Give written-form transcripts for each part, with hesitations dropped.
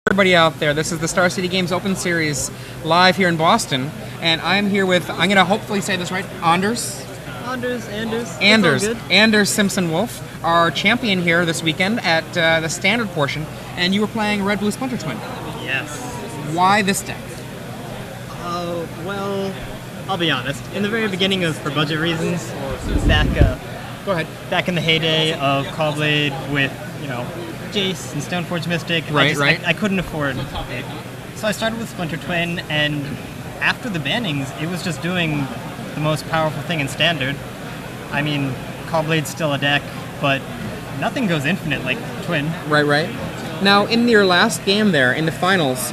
Everybody out there, this is the Star City Games Open Series live here in Boston, and I'm here with, I'm going to hopefully say this right, Anders Simpson Wolf, our champion here this weekend at the standard portion, and you were playing Red Blue Splinter Twin. Yes. Why this deck? Well, I'll be honest. In the very beginning, it was for budget reasons. Go ahead. Back in the heyday of Caw-Blade with, Jace and Stoneforge Mystic, Right. I couldn't afford it. So I started with Splinter Twin, and after the bannings, it was just doing the most powerful thing in Standard. I mean, Caw-Blade's still a deck, but nothing goes infinite like Twin. Right. Now, in your last game there, in the finals,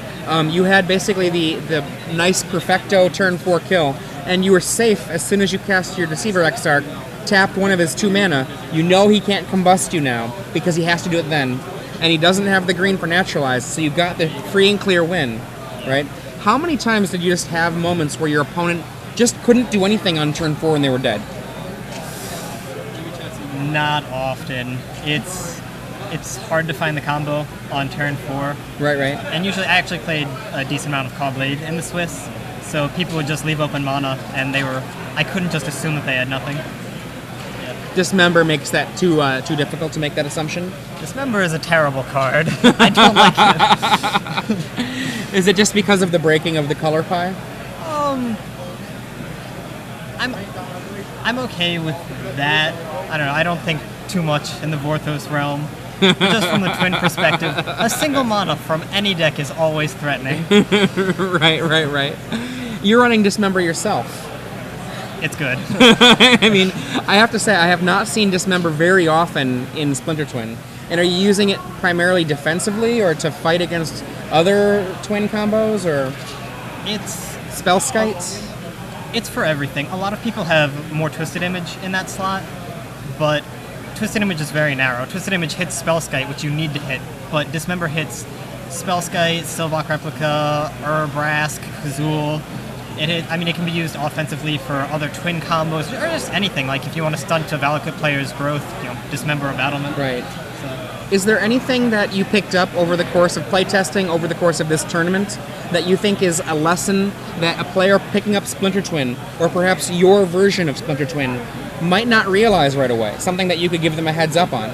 you had basically the nice perfecto turn 4 kill, and you were safe as soon as you cast your Deceiver Exarch, tapped one of his 2 mana. You know he can't combust you now, because he has to do it then. And he doesn't have the green for Naturalized, so you got the free and clear win, right? How many times did you just have moments where your opponent just couldn't do anything on turn 4 and they were dead? Not often. It's hard to find the combo on turn 4. Right. And usually I actually played a decent amount of Caw-Blade in the Swiss, so people would just leave open mana, and I couldn't just assume that they had nothing. Dismember makes that too difficult to make that assumption? Dismember is a terrible card. I don't like it. Is it just because of the breaking of the color pie? I'm okay with that. I don't know. I don't think too much in the Vorthos realm. Just from the Twin perspective, a single mana from any deck is always threatening. Right. You're running Dismember yourself. It's good. I mean, I have to say, I have not seen Dismember very often in Splinter Twin. And are you using it primarily defensively or to fight against other Twin combos or spell skites? It's for everything. A lot of people have more Twisted Image in that slot, but Twisted Image is very narrow. Twisted Image hits Spellskite, which you need to hit, but Dismember hits Spellskite, Sylvok Replica, Urabrask, Kazul. It can be used offensively for other Twin combos, or just anything. Like if you want to stunt a Valakut player's growth, Dismember or Battlement. Right. Is there anything that you picked up over the course of playtesting, over the course of this tournament, that you think is a lesson that a player picking up Splinter Twin, or perhaps your version of Splinter Twin, might not realize right away? Something that you could give them a heads up on?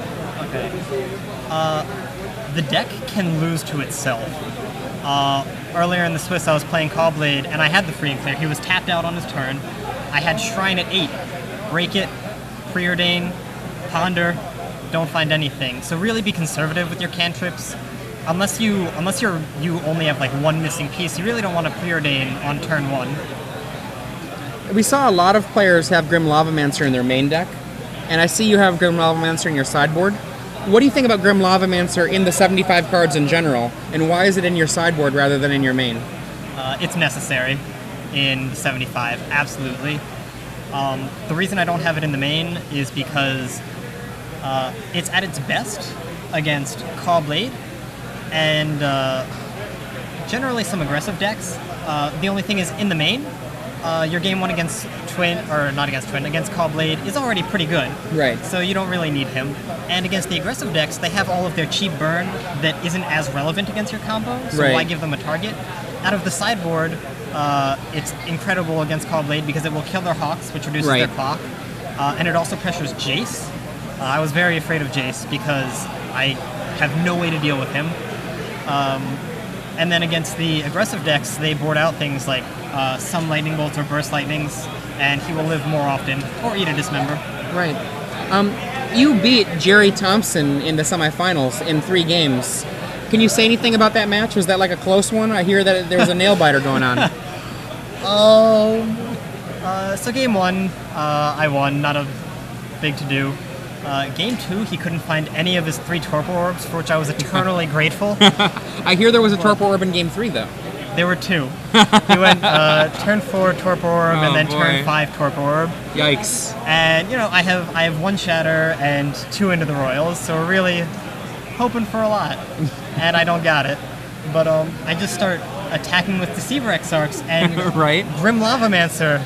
Okay. The deck can lose to itself. Earlier in the Swiss, I was playing Caw-Blade, and I had the free and clear. He was tapped out on his turn. I had Shrine at 8. Break it, Preordain, Ponder, don't find anything. So really be conservative with your cantrips. Unless you only have like one missing piece, you really don't want to Preordain on turn 1. We saw a lot of players have Grim Lavamancer in their main deck, and I see you have Grim Lavamancer in your sideboard. What do you think about Grim Lavamancer in the 75 cards in general, and why is it in your sideboard rather than in your main? It's necessary in 75, absolutely. The reason I don't have it in the main is because it's at its best against Caw-Blade and generally some aggressive decks. The only thing is in the main, your game 1 against against Caw-Blade is already pretty good. Right. So you don't really need him. And against the aggressive decks, they have all of their cheap burn that isn't as relevant against your combo, so why give them a target? Out of the sideboard, it's incredible against Caw-Blade because it will kill their Hawks, which reduces their clock, and it also pressures Jace. I was very afraid of Jace because I have no way to deal with him. And then against the aggressive decks, they board out things like some Lightning Bolts or Burst Lightnings, and he will live more often, or eat a Dismember. Right. You beat Jerry Thompson in the semifinals in 3 games. Can you say anything about that match? Was that like a close one? I hear that there was a nail biter going on. So game 1, I won, not a big to-do. Game 2, he couldn't find any of his 3 Torpor Orbs, for which I was eternally grateful. I hear there was a Torpor Orb in game 3, though. There were 2. He went turn 4 Torpor Orb and then turn 5 Torpor Orb. Yikes. And, I have 1 Shatter and 2 Into the Royals, so we're really hoping for a lot. And I don't got it. But I just start attacking with Deceiver Exarchs and Grim Lavamancer.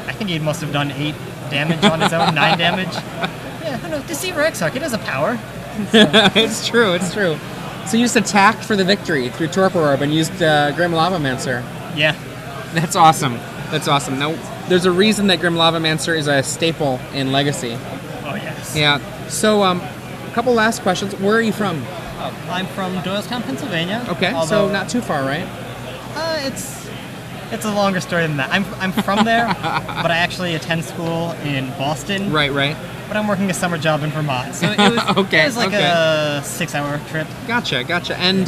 I think he must have done 8 damage on his own, 9 damage. Yeah, I know, Deceiver Exarch, it has a power. It's true. So you just attacked for the victory through Torpor Orb and used Grim Lavamancer. Yeah. That's awesome. That's awesome. Now, there's a reason that Grim Lavamancer is a staple in Legacy. Oh, yes. Yeah. So, a couple last questions. Where are you from? I'm from Doylestown, Pennsylvania. Okay, so not too far, right? It's a longer story than that. I'm from there, but I actually attend school in Boston. Right. But I'm working a summer job in Vermont, so it was Okay, it was like okay. a 6-hour trip. Gotcha. And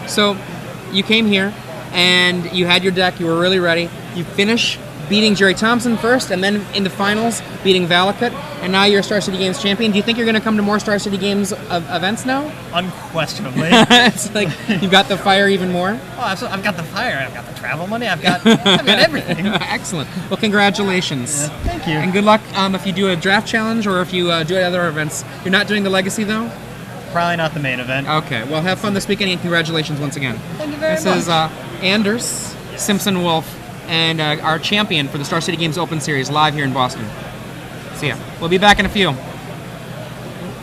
so you came here, and you had your deck. You were really ready. You finish beating Jerry Thompson first, and then in the finals, beating Valakut, and now you're a Star City Games champion. Do you think you're going to come to more Star City Games events now? Unquestionably. It's like you've got the fire even more? Oh, absolutely. I've got the fire. I've got the travel money. I've got everything. Excellent. Well, congratulations. Thank you. And good luck if you do a draft challenge or if you do other events. You're not doing the Legacy, though? Probably not the main event. Okay. Well, have fun this weekend, and congratulations once again. Thank you very much. This is Anders, Simpson Wolf, and our champion for the Star City Games Open Series live here in Boston. See ya. We'll be back in a few.